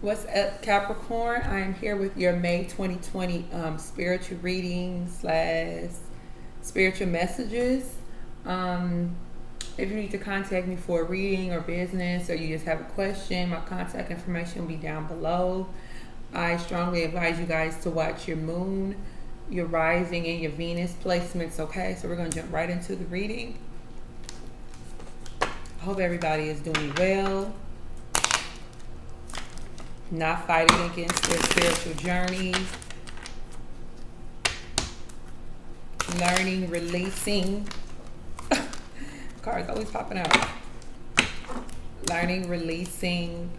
What's up, Capricorn? I am here with your May 2020 spiritual reading slash spiritual messages. Um, if you need to contact me for a reading or business, or you just have a question, my contact information will be down below. I strongly advise you guys to watch your moon, your rising, and your Venus placements. Okay, so we're going to jump right into the reading. I hope everybody is doing well, not fighting against their spiritual journey, learning, releasing. Cards always popping out. Learning, releasing.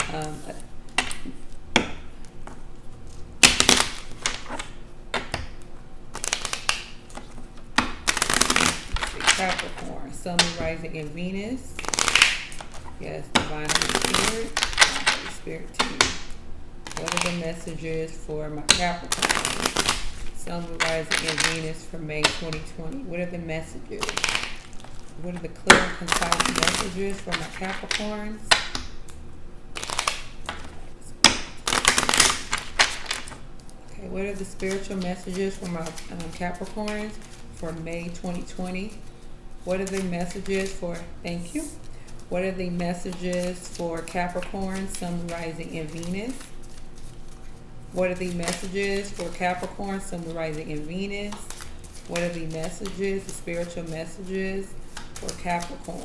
Capricorn, Sun, Rising, and Venus. Yes, Divine Holy Spirit team. What are the messages for my Capricorn, Sun, Rising, and Venus for May 2020? What are the messages? What are the clear and concise messages for my Capricorns? Okay, what are the spiritual messages for my Capricorns for May 2020? What are the messages for, thank you. What are the messages for Capricorn, Sun, Rising, and Venus? What are the messages for Capricorn, Sun, Rising, and Venus? What are the messages, the spiritual messages for Capricorn?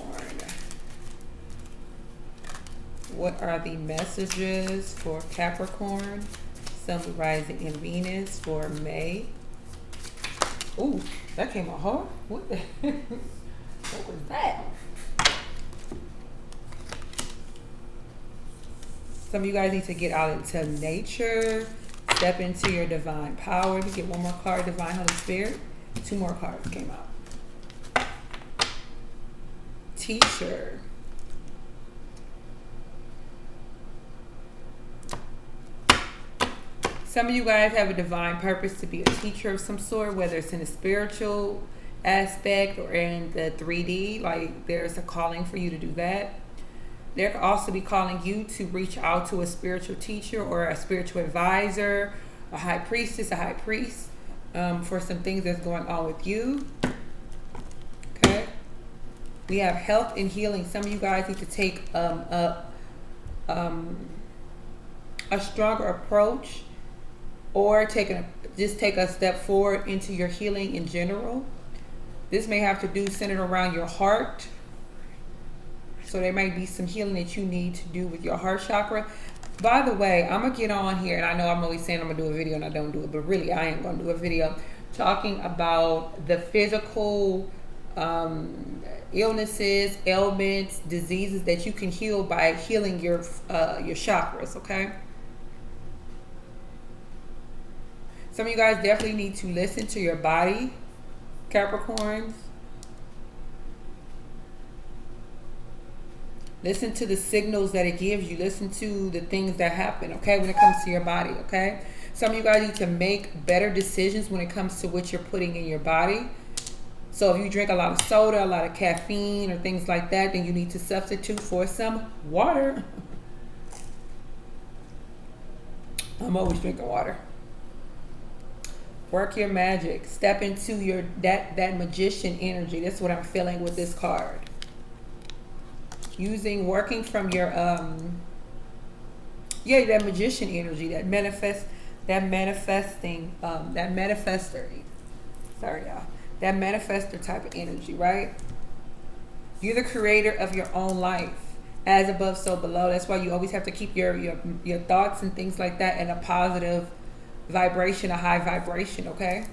What are the messages for Capricorn, Sun, Rising, and Venus for May? Ooh, that came out hard. What the what was that? Some of you guys need to get out into nature, step into your divine power. Let me get one more card, Divine Holy Spirit. Two more cards came out. Teacher. Some of you guys have a divine purpose to be a teacher of some sort, whether it's in a spiritual aspect or in the 3D. Like, there's a calling for you to do that. There could also be calling you to reach out to a spiritual teacher or a spiritual advisor, a high priestess, a high priest, for some things that's going on with you. Okay. We have health and healing. Some of you guys need to take a stronger approach, or just take a step forward into your healing in general. This may have to do centered around your heart. So there might be some healing that you need to do with your heart chakra. By the way, I'm going to get on here, and I know I'm always saying I'm going to do a video and I don't do it, but really I am going to do a video talking about the physical illnesses, ailments, diseases that you can heal by healing your chakras, okay? Some of you guys definitely need to listen to your body, Capricorns. Listen to the signals that it gives you. Listen to the things that happen, okay, when it comes to your body, okay? Some of you guys need to make better decisions when it comes to what you're putting in your body. So if you drink a lot of soda, a lot of caffeine, or things like that, then you need to substitute for some water. I'm always drinking water. Work your magic. Step into your that magician energy. That's what I'm feeling with this card. Working from your that magician energy, that manifestor, that manifestor type of energy, right? You're the creator of your own life, as above so below. That's why you always have to keep your thoughts and things like that in a positive vibration, a high vibration, okay?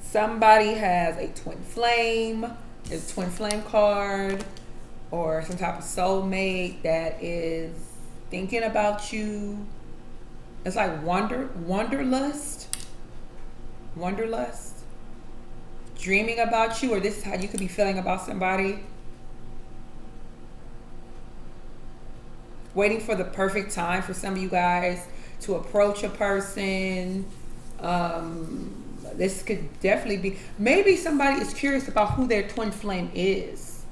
Somebody has a twin flame. It's a twin flame card, or some type of soulmate that is thinking about you. It's like wanderlust, dreaming about you, or this is how you could be feeling about somebody. Waiting for the perfect time for some of you guys to approach a person. This could definitely be, maybe somebody is curious about who their twin flame is.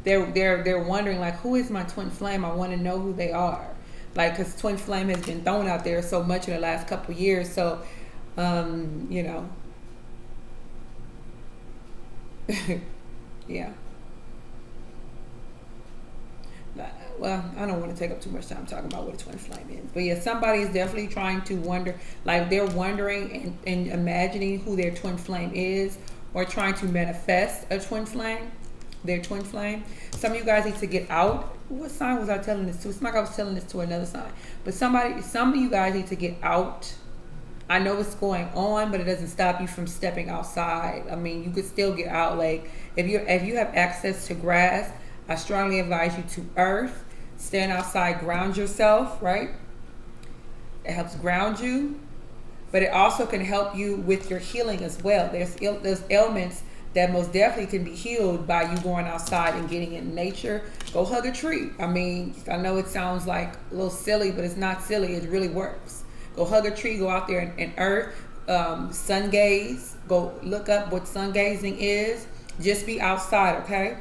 they're wondering like, who is my twin flame? I want to know who they are. Like, because twin flame has been thrown out there so much in the last couple of years. So, you know, yeah. Well, I don't want to take up too much time talking about what a twin flame is. But yeah, somebody is definitely trying to wonder, like they're wondering and imagining who their twin flame is, or trying to manifest a twin flame, their twin flame. Some of you guys need to get out. What sign was I telling this to? It's like I was telling this to another sign. But some of you guys need to get out. I know what's going on, but it doesn't stop you from stepping outside. I mean, you could still get out. Like if you have access to grass, I strongly advise you to earth. Stand outside, ground yourself, right? It helps ground you, but it also can help you with your healing as well. There's ailments that most definitely can be healed by you going outside and getting in nature. Go hug a tree. I mean, I know it sounds like a little silly, but it's not silly. It really works. Go hug a tree. Go out there and earth. Sun gaze. Go look up what sun gazing is. Just be outside, okay?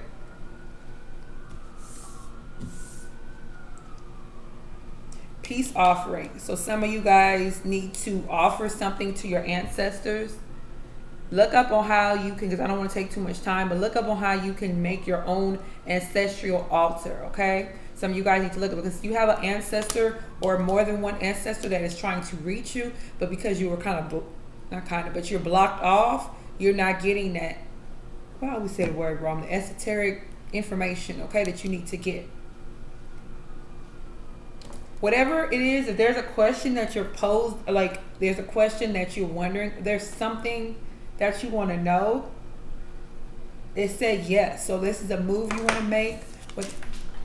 Peace offering. So some of you guys need to offer something to your ancestors. Look up on how you can, because I don't want to take too much time, but look up on how you can make your own ancestral altar, okay? Some of you guys need to look up, because you have an ancestor or more than one ancestor that is trying to reach you, but because you were but you're blocked off, you're not getting that, well, I always say the word wrong, the esoteric information, okay, that you need to get. Whatever it is, if there's a question that you're posed, like there's a question that you're wondering, there's something that you want to know, it said yes. So this is a move you want to make,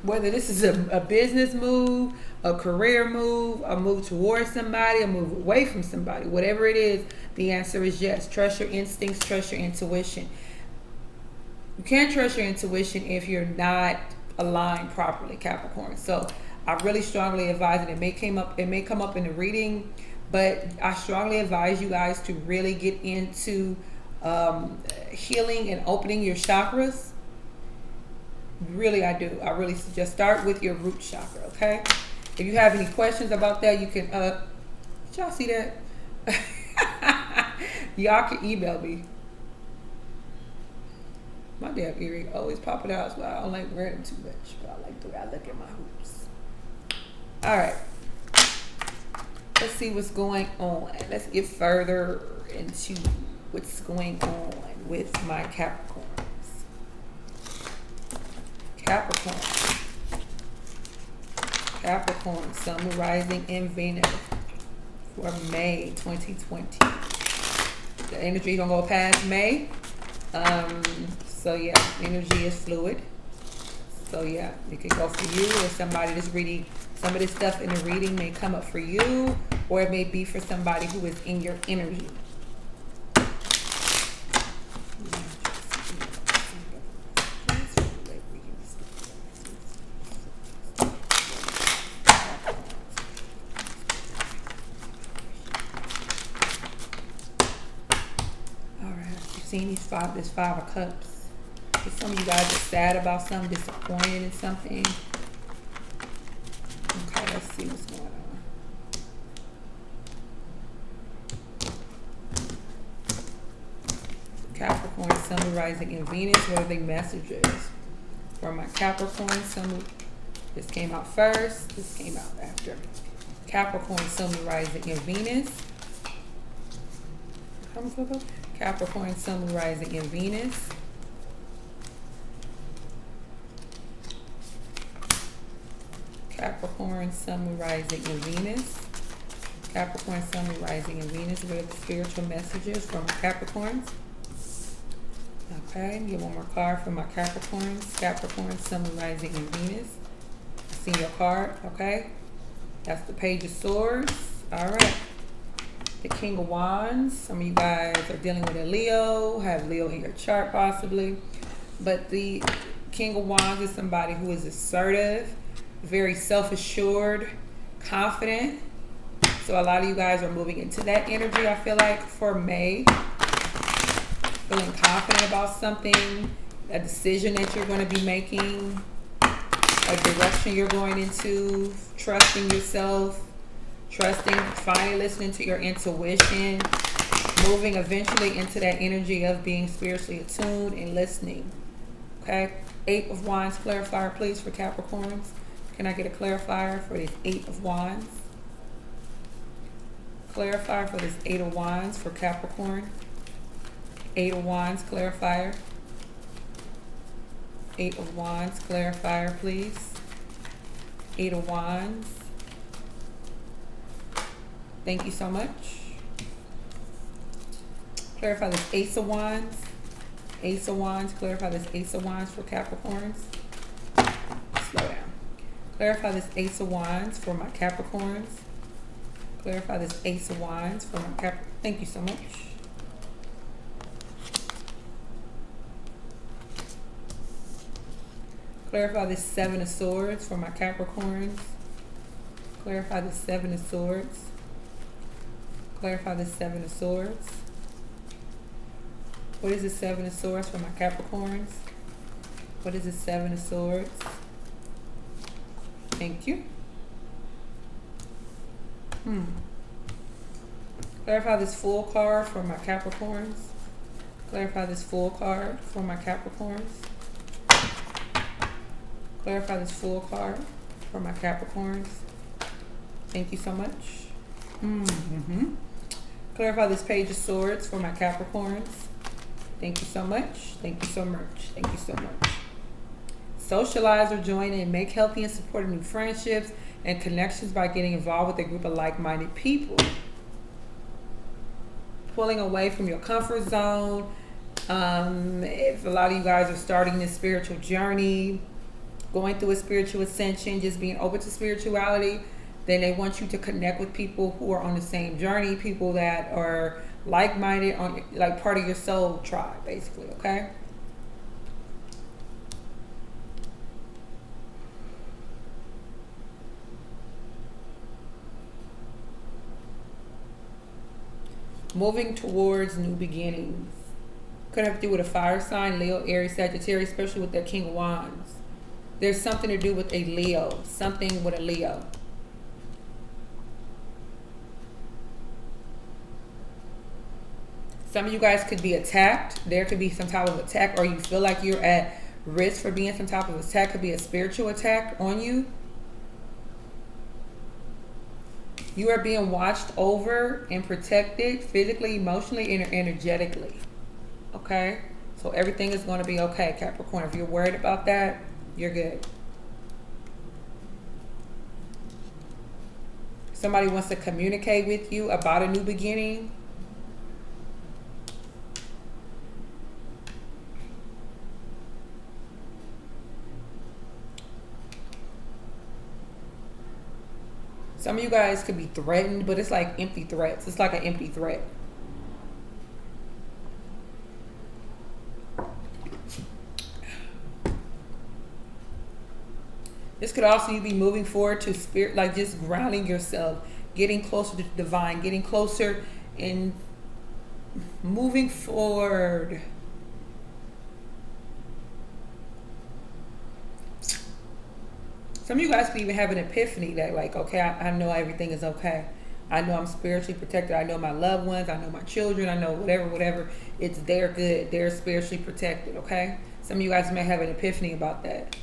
whether this is a business move, a career move, a move towards somebody, a move away from somebody, whatever it is, the answer is yes. Trust your instincts, trust your intuition. You can't trust your intuition if you're not aligned properly, Capricorn. So I really strongly advise it. It may come up in the reading, but I strongly advise you guys to really get into healing and opening your chakras. Really, I do. I really suggest start with your root chakra, okay? If you have any questions about that, you can, did y'all see that? Y'all can email me. My damn earring always popping out, so I don't like wearing them too much, but I like the way I look at my hoops. All right, let's see what's going on. Let's get further into what's going on with my Capricorns. Capricorn, Sun, Rising, and Venus for May 2020. The energy gonna go past May. So yeah, energy is fluid. So yeah, it can go for you or somebody that's reading. Some of this stuff in the reading may come up for you, or it may be for somebody who is in your energy. Seeing this Five of Cups. If some of you guys are sad about something, disappointed in something. Okay, let's see what's going on. Capricorn, Sun, Rising, and Venus. What are the messages for my Capricorn, Sun? This came out first. This came out after. Capricorn, Sun, Rising, and Venus. Capricorn, Sun, Rising, and Venus. Capricorn, Sun, Rising, and Venus. Capricorn, Sun, Rising, and Venus. What are the spiritual messages from Capricorns? Okay, get one more card for my Capricorns. Capricorn, Sun, Rising, and Venus. I see your card, okay? That's the Page of Swords. All right. The King of Wands. Some of you guys are dealing with a Leo, have Leo in your chart possibly. But the King of Wands is somebody who is assertive, very self-assured, confident. So a lot of you guys are moving into that energy, I feel like, for May. Feeling confident about something. a decision that you're going to be making, a direction you're going into, trusting yourself, finally listening to your intuition, moving eventually into that energy of being spiritually attuned and listening. Okay? 8 of Wands clarifier, please, for Capricorns. Can I get a clarifier for this 8 of Wands? Clarifier for this 8 of Wands for Capricorn. 8 of Wands clarifier. 8 of Wands clarifier, please. 8 of Wands. Thank you so much. Clarify this Ace of Wands. Ace of Wands. Clarify this Ace of Wands for Capricorns. Slow down. Clarify this Ace of Wands for my Capricorns. Clarify this Ace of Wands for my Capricorns. Thank you so much. Clarify this 7 of Swords for my Capricorns. Clarify this 7 of Swords. Clarify this 7 of Swords. What is the 7 of Swords for my Capricorns? What is the 7 of Swords? Thank you. Clarify this Fool card for my Capricorns. Clarify this Fool card for my Capricorns. Clarify this Fool card for my Capricorns. Thank you so much. Clarify this Page of Swords for my Capricorns. Thank you so much. Thank you so much. Thank you so much. Socialize or join in. Make healthy and supportive new friendships and connections by getting involved with a group of like-minded people. Pulling away from your comfort zone. If a lot of you guys are starting this spiritual journey, going through a spiritual ascension, just being open to spirituality, then they want you to connect with people who are on the same journey, people that are like-minded, on like part of your soul tribe, basically. Okay. Moving towards new beginnings. Could have to do with a fire sign, Leo, Aries, Sagittarius, especially with that King of Wands. There's something to do with a Leo. Something with a Leo. Some of you guys could be attacked. There could be some type of attack, or you feel like you're at risk for being some type of attack. Could be a spiritual attack on you. You are being watched over and protected physically, emotionally, and energetically. Okay? So everything is going to be okay, Capricorn. If you're worried about that, you're good. Somebody wants to communicate with you about a new beginning. Some of you guys could be threatened, but it's like empty threats. It's like an empty threat. This could also be moving forward to spirit, like just grounding yourself, getting closer to the divine, getting closer and moving forward. Some of you guys could even have an epiphany that like, okay, I know everything is okay. I know I'm spiritually protected. I know my loved ones. I know my children. I know whatever. It's they're good. They're spiritually protected, okay? Some of you guys may have an epiphany about that.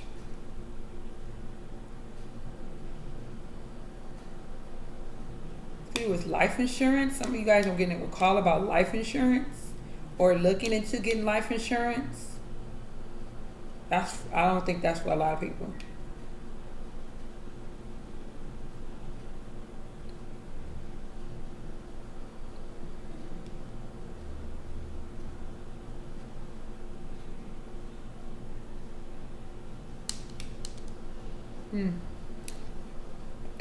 With life insurance, some of you guys are getting a call about life insurance or looking into getting life insurance. I don't think that's for a lot of people.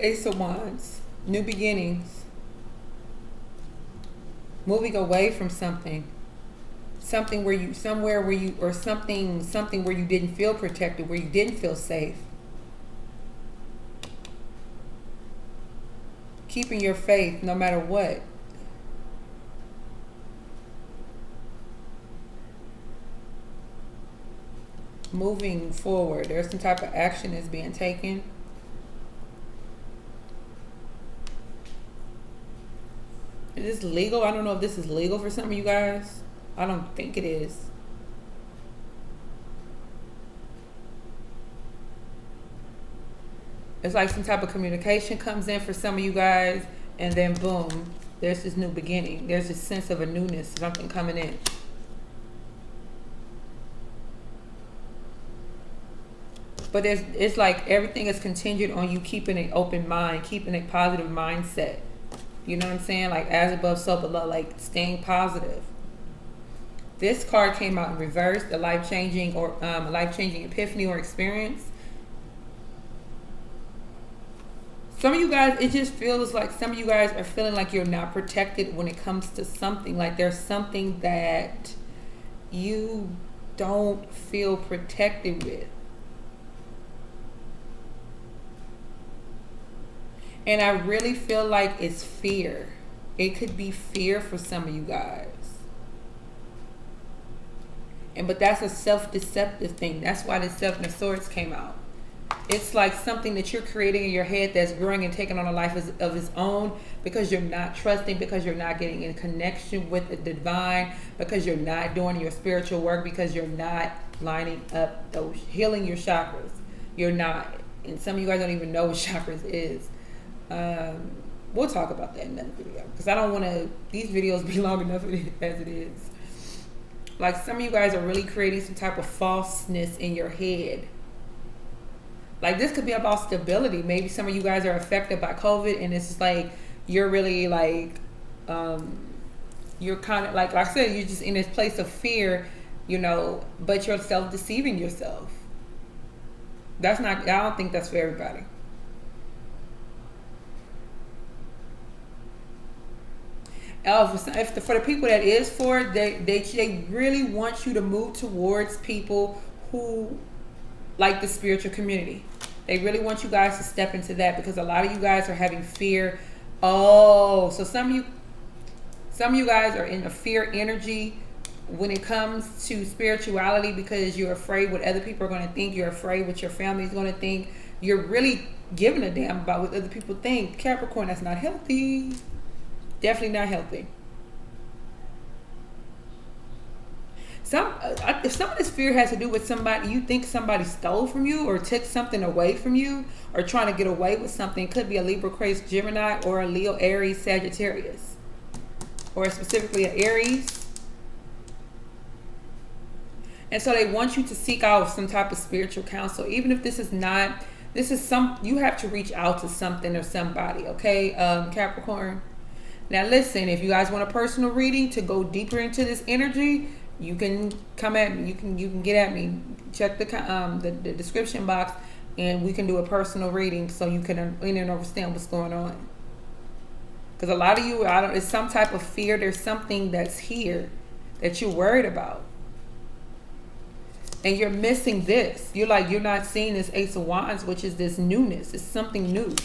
Ace of Wands, new beginnings. Moving away from something where you didn't feel protected, where you didn't feel safe. Keeping your faith no matter what. moving forward. There's some type of action that's being taken. Is this legal? I don't know if this is legal for some of you guys. I don't think it is. It's like some type of communication comes in for some of you guys, and then boom, there's this new beginning. There's this sense of a newness, something coming in. But it's like everything is contingent on you keeping an open mind, keeping a positive mindset. You know what I'm saying? Like as above, so below, like staying positive. This card came out in reverse, the life-changing or life-changing epiphany or experience. Some of you guys, it just feels like some of you guys are feeling like you're not protected when it comes to something. Like there's something that you don't feel protected with. And I really feel like it's fear. It could be fear for some of you guys. But that's a self-deceptive thing. That's why the Seven of Swords came out. It's like something that you're creating in your head that's growing and taking on a life of its own, because you're not trusting, because you're not getting in connection with the divine, because you're not doing your spiritual work, because you're not lining up those, healing your chakras. You're not. And some of you guys don't even know what chakras is. We'll talk about that in another video, because I don't want to, these videos be long enough as it is. Like some of you guys are really creating some type of falseness in your head. Like this could be about stability. Maybe some of you guys are affected by COVID, and it's just like you're really like you're kind of like I said, you're just in this place of fear, you know, but you're self-deceiving yourself. That's not, I don't think that's for everybody. For the people that is for, they really want you to move towards people who like the spiritual community. They really want you guys to step into that, because a lot of you guys are having fear. Oh, so some of you guys are in a fear energy when it comes to spirituality, because you're afraid what other people are going to think. You're afraid what your family is going to think. You're really giving a damn about what other people think. Capricorn, that's not healthy. Definitely not healthy. If some of this fear has to do with somebody, you think somebody stole from you or took something away from you or trying to get away with something. It could be a Libra, Aquarius, Gemini, or a Leo, Aries, Sagittarius, or specifically an Aries. And so they want you to seek out some type of spiritual counsel, even if this is not. This is you have to reach out to something or somebody. Okay, Capricorn. Now listen, if you guys want a personal reading to go deeper into this energy, you can come at me. You can get at me. Check the description box, and we can do a personal reading so you can understand what's going on. Because a lot of you, it's some type of fear. There's something that's here that you're worried about, and you're missing this. You're not seeing this Ace of Wands, which is this newness. It's something new.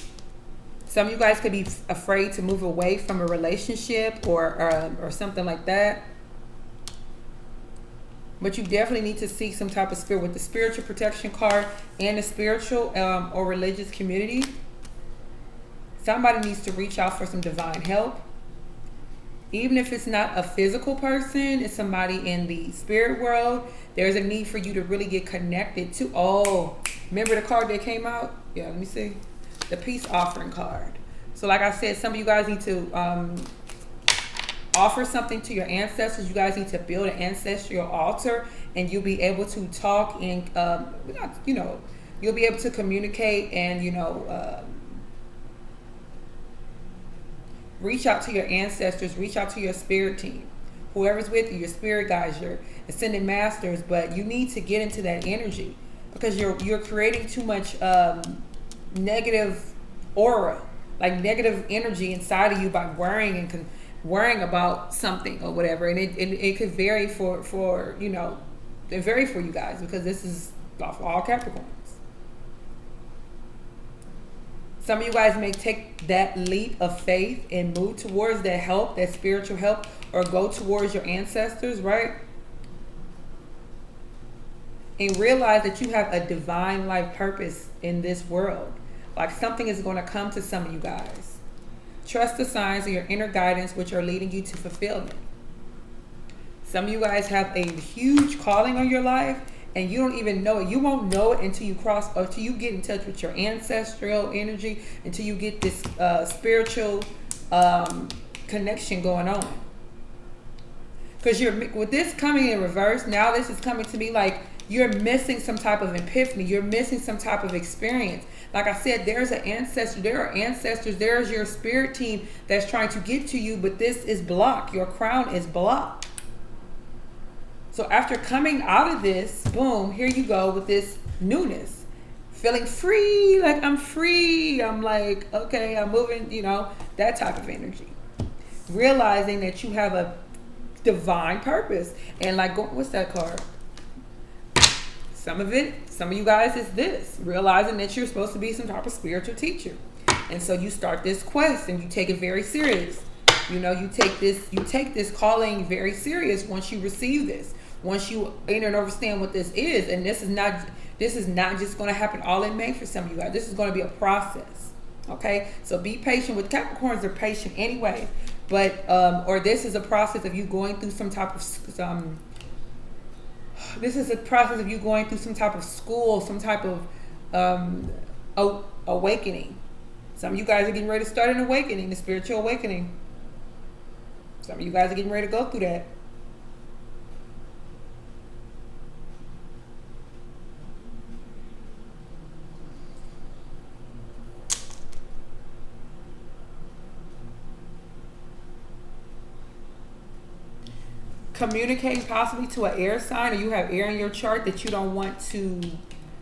Some of you guys could be afraid to move away from a relationship or something like that. But you definitely need to seek some type of spirit with the spiritual protection card and the spiritual or religious community. Somebody needs to reach out for some divine help. Even if it's not a physical person, it's somebody in the spirit world. There's a need for you to really get connected to. Oh, remember the card that came out? Yeah, let me see. The peace offering card. So like I said, some of you guys need to offer something to your ancestors. You guys need to build an ancestral altar, and you'll be able to talk and you'll be able to communicate and reach out to your ancestors, reach out to your spirit team, whoever's with you, your spirit guides, your ascended masters. But you need to get into that energy, because you're creating too much negative aura, like negative energy inside of you by worrying about something or whatever. And it could vary for you guys, because this is for all Capricorns. Some of you guys may take that leap of faith and move towards that help, that spiritual help, or go towards your ancestors, right? and realize that you have a divine life purpose in this world. Like something is going to come to some of you guys. Trust the signs of your inner guidance, which are leading you to fulfillment. Some of you guys have a huge calling on your life, and you don't even know it. You won't know it until you cross, or until you get in touch with your ancestral energy, until you get this spiritual connection going on. Because with this coming in reverse, now this is coming to me like you're missing some type of epiphany. You're missing some type of experience. Like I said, there's an ancestor. There are ancestors. There's your spirit team that's trying to get to you, but this is blocked. Your crown is blocked. So after coming out of this, boom, here you go with this newness. Feeling free, like I'm free. I'm like, okay, I'm moving, that type of energy. Realizing that you have a divine purpose. And like, what's that card? Some of you guys is this. Realizing that you're supposed to be some type of spiritual teacher. And so you start this quest and you take it very serious. You take this calling very serious once you receive this. Once you understand what this is, and this is not just going to happen all in May for some of you guys. This is going to be a process. Okay, so be patient. With Capricorns, are patient anyway, but or this is a process of you going through some type of This is a process of you going through some type of school, some type of awakening. Some of you guys are getting ready to start an awakening, the spiritual awakening. Some of you guys are getting ready to go through that. Communicating possibly to an air sign, or you have air in your chart that you don't want to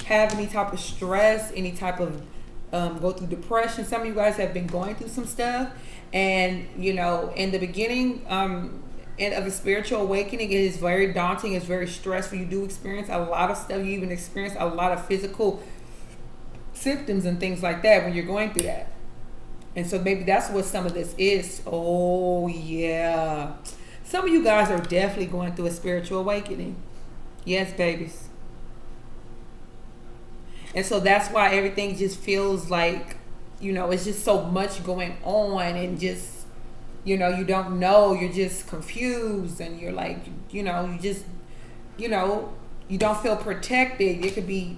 have any type of stress, any type of go through depression. Some of you guys have been going through some stuff, and in the beginning of a spiritual awakening, it is very daunting. It's very stressful. You do experience a lot of stuff. You even experience a lot of physical symptoms and things like that when you're going through that. And so maybe that's what some of this is. Oh yeah. Some of you guys are definitely going through a spiritual awakening. Yes, babies. And so that's why everything just feels like, it's just so much going on, and just, you don't know, you're just confused, and you're like, you just, you don't feel protected. It could be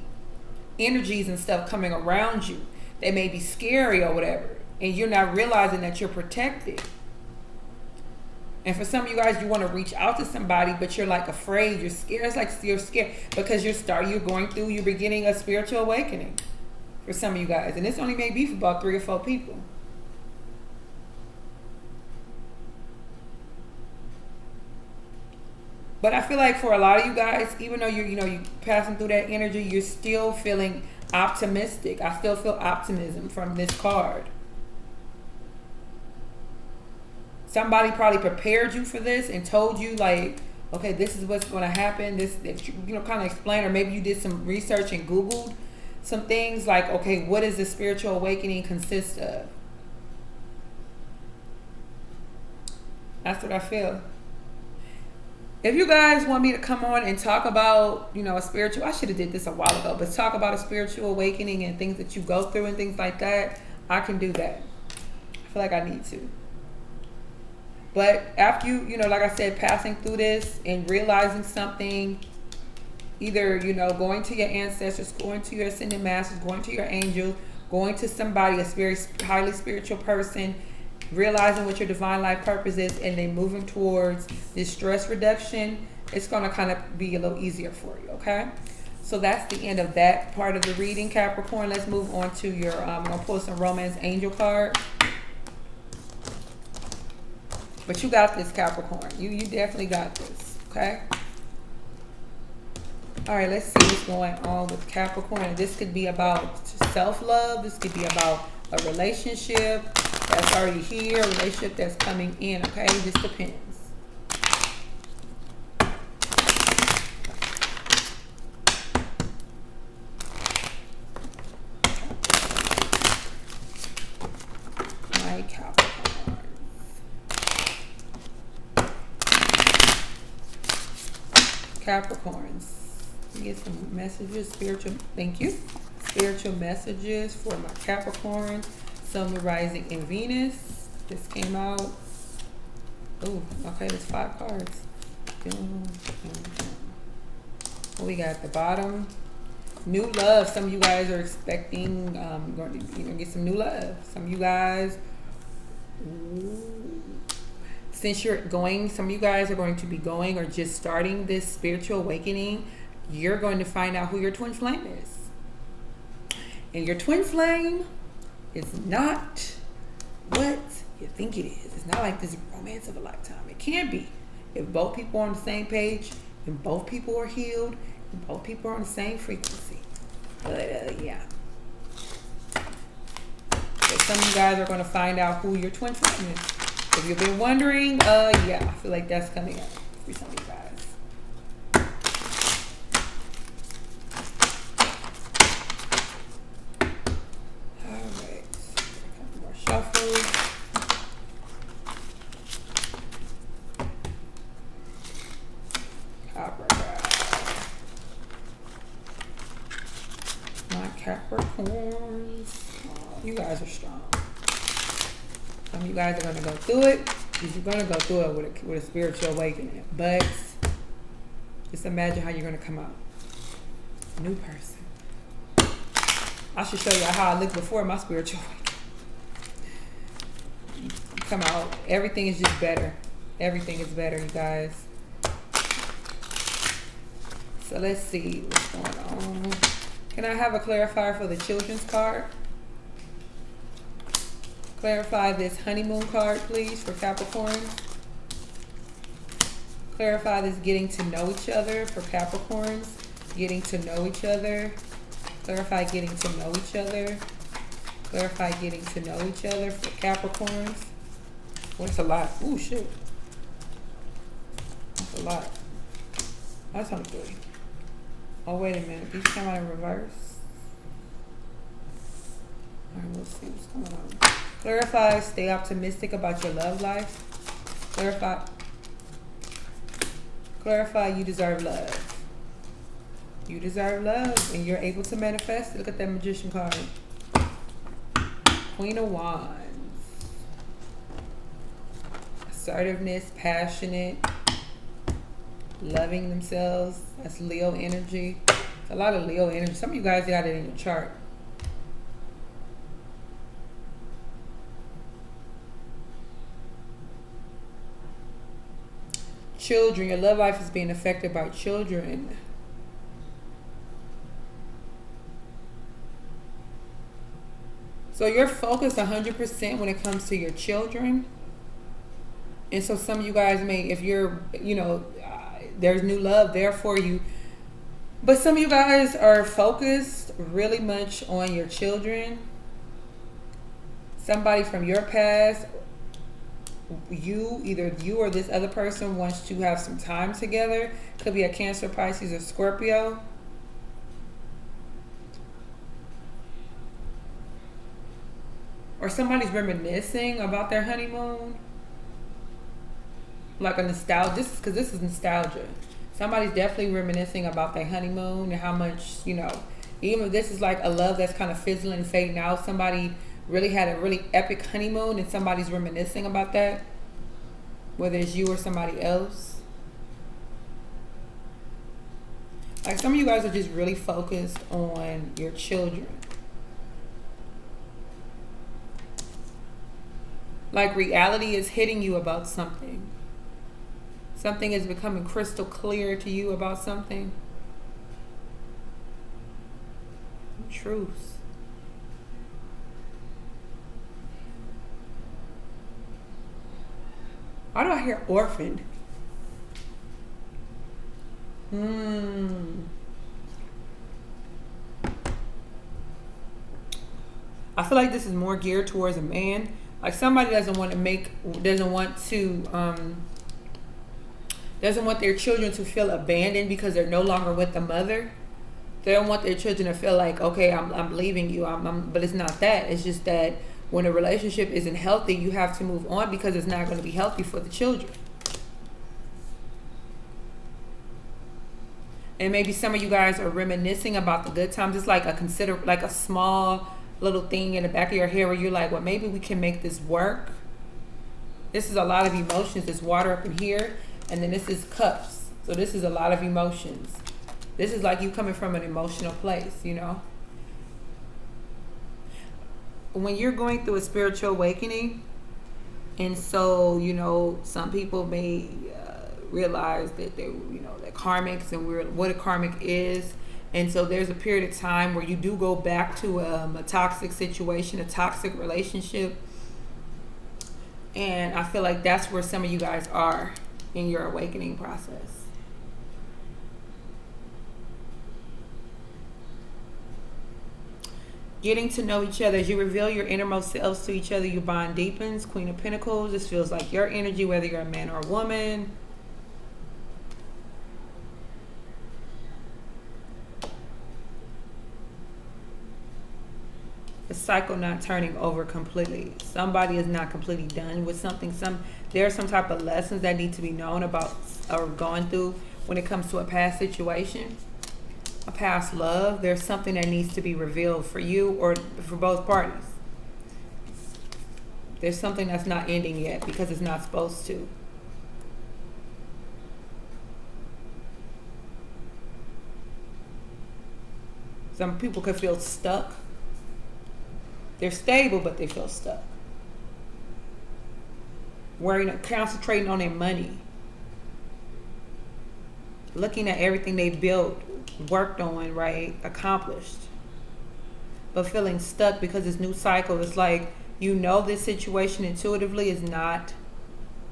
energies and stuff coming around you. They may be scary or whatever, and you're not realizing that you're protected. And for some of you guys, you want to reach out to somebody, but you're like afraid, you're scared. It's like you're scared because you're beginning a spiritual awakening for some of you guys. And this only may be for about 3 or 4 people. But I feel like for a lot of you guys, even though you're passing through that energy, you're still feeling optimistic. I still feel optimism from this card. Somebody probably prepared you for this and told you, like, okay, this is what's going to happen. This, kind of explain, or maybe you did some research and Googled some things like, okay, what does the spiritual awakening consist of? That's what I feel. If you guys want me to come on and talk about, a spiritual, I should have did this a while ago, but talk about a spiritual awakening and things that you go through and things like that, I can do that. I feel like I need to. But after you, like I said, passing through this and realizing something, either, going to your ancestors, going to your ascended masters, going to your angel, going to somebody, a very highly spiritual person, realizing what your divine life purpose is, and then moving towards this stress reduction, it's going to kind of be a little easier for you, okay? So that's the end of that part of the reading, Capricorn. Let's move on to your, I'm going to pull some Romance Angel card. But you got this, Capricorn. You definitely got this, okay? All right, let's see what's going on with Capricorn. This could be about self-love. This could be about a relationship that's already here, a relationship that's coming in, okay? It just depends. My Capricorn. Capricorns. Let me get some messages, spiritual, thank you. Spiritual messages for my Capricorn, Sun, Rising, and Venus. This came out. Oh, okay, there's 5 cards. What we got at the bottom? New love. Some of you guys are expecting, you're gonna get some new love. Some of you guys, since you're going, some of you guys are going to be going or just starting this spiritual awakening. You're going to find out who your twin flame is. And your twin flame is not what you think it is. It's not like this romance of a lifetime. It can be. If both people are on the same page, and both people are healed, and both people are on the same frequency. But yeah. So some of you guys are going to find out who your twin flame is. If you've been wondering, yeah, I feel like that's coming up for some of you guys. Capricorns, you guys are strong. Some of you guys are going to go through it. You're going to go through it with a spiritual awakening. But just imagine how you're going to come out. New person. I should show you how I looked before my spiritual awakening. Come out. Everything is just better. Everything is better, you guys. So let's see what's going on. Can I have a clarifier for the children's card? Clarify this honeymoon card, please, for Capricorn. Clarify this getting to know each other for Capricorns. Getting to know each other. Clarify getting to know each other. Clarify getting to know each other for Capricorns. Oh, that's a lot. Ooh, shit. That's a lot. That's only 3. Oh, wait a minute. These come out in reverse. Alright, we'll see what's going on. Clarify, stay optimistic about your love life. Clarify, you deserve love. You deserve love, and you're able to manifest. Look at that Magician card. Queen of Wands. Assertiveness, passionate. Loving themselves. That's Leo energy. It's a lot of Leo energy. Some of you guys got it in your chart. Children. Your love life is being affected by children. So you're focused 100% when it comes to your children. And so some of you guys may, if you're, there's new love there for you. But some of you guys are focused really much on your children. Somebody from your past, either you or this other person wants to have some time together. Could be a Cancer, Pisces, or Scorpio. Or somebody's reminiscing about their honeymoon. Like a nostalgia, because this is nostalgia. Somebody's definitely reminiscing about their honeymoon and how much, even if this is like a love that's kind of fizzling and fading out, somebody really had a really epic honeymoon and somebody's reminiscing about that, whether it's you or somebody else. Like some of you guys are just really focused on your children. Like reality is hitting you about something. Something is becoming crystal clear to you about something. Truth. Why do I hear orphaned? I feel like this is more geared towards a man. Like somebody doesn't want their children to feel abandoned because they're no longer with the mother. They don't want their children to feel like, okay, I'm leaving you. But it's not that. It's just that when a relationship isn't healthy, you have to move on because it's not going to be healthy for the children. And maybe some of you guys are reminiscing about the good times. It's like a small little thing in the back of your head where you're like, well, maybe we can make this work. This is a lot of emotions. There's water up in here, and then this is cups. So this is a lot of emotions. This is like you coming from an emotional place, you know. When you're going through a spiritual awakening, and so, you know, some people may realize that they're, you know, they're karmics, and what a karmic is. And so there's a period of time where you do go back to a toxic situation, a toxic relationship. And I feel like that's where some of you guys are in your awakening process. Getting to know each other. As you reveal your innermost selves to each other, your bond deepens. Queen of Pentacles. This feels like your energy, whether you're a man or a woman. The cycle not turning over completely. Somebody is not completely done with something. There are some type of lessons that need to be known about or gone through when it comes to a past situation, a past love. There's something that needs to be revealed for you or for both parties. There's something that's not ending yet because it's not supposed to. Some people could feel stuck. They're stable, but they feel stuck. Worrying, concentrating on their money. Looking at everything they built, worked on, right, accomplished. But feeling stuck because this new cycle is like, you know, this situation intuitively is not,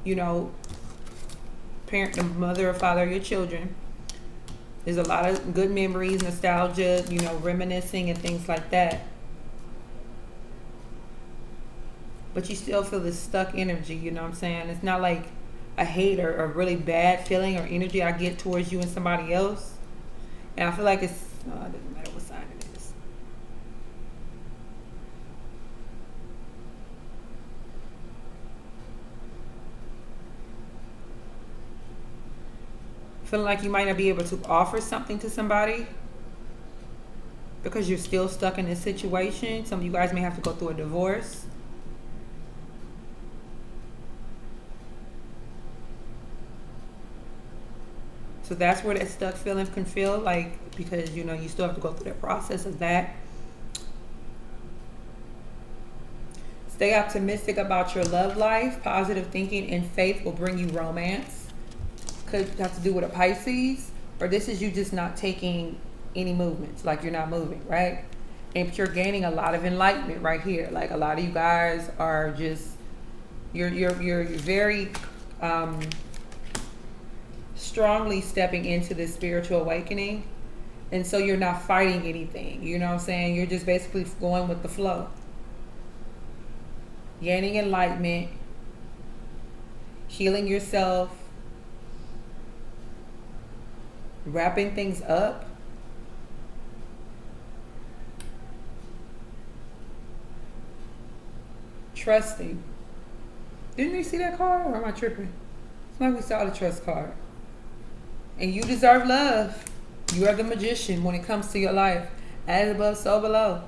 you know, parent, the mother or father of your children. There's a lot of good memories, nostalgia, you know, reminiscing and things like that. But you still feel this stuck energy, you know what I'm saying? It's not like a hate or a really bad feeling or energy I get towards you and somebody else. And I feel like it doesn't matter what sign it is. Feeling like you might not be able to offer something to somebody because you're still stuck in this situation. Some of you guys may have to go through a divorce. So that's where that stuck feeling can feel like, because, you know, you still have to go through the process of that. Stay optimistic about your love life. Positive thinking and faith will bring you romance. Could have to do with a Pisces, or this is you just not taking any movements, like you're not moving, right? And you're gaining a lot of enlightenment right here. Like a lot of you guys are just, you're very strongly stepping into this spiritual awakening, and so you're not fighting anything, you know what I'm saying? You're just basically going with the flow, gaining enlightenment, healing yourself, wrapping things up, trusting. Didn't we see that card, or am I tripping? It's like we saw the trust card. And you deserve love. You are the magician when it comes to your life. As above, so below.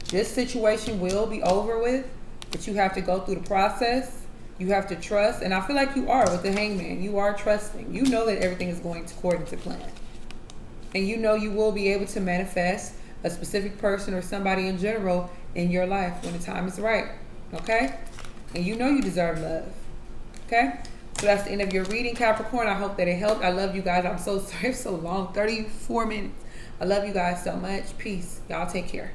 This situation will be over with, but you have to go through the process. You have to trust. And I feel like you are with the Hangman. You are trusting. You know that everything is going according to plan. And you know you will be able to manifest a specific person or somebody in general in your life when the time is right. Okay? And you know you deserve love. Okay? So that's the end of your reading, Capricorn. I hope that it helped. I love you guys. I'm so sorry it's so long. 34 minutes. I love you guys so much. Peace. Y'all take care.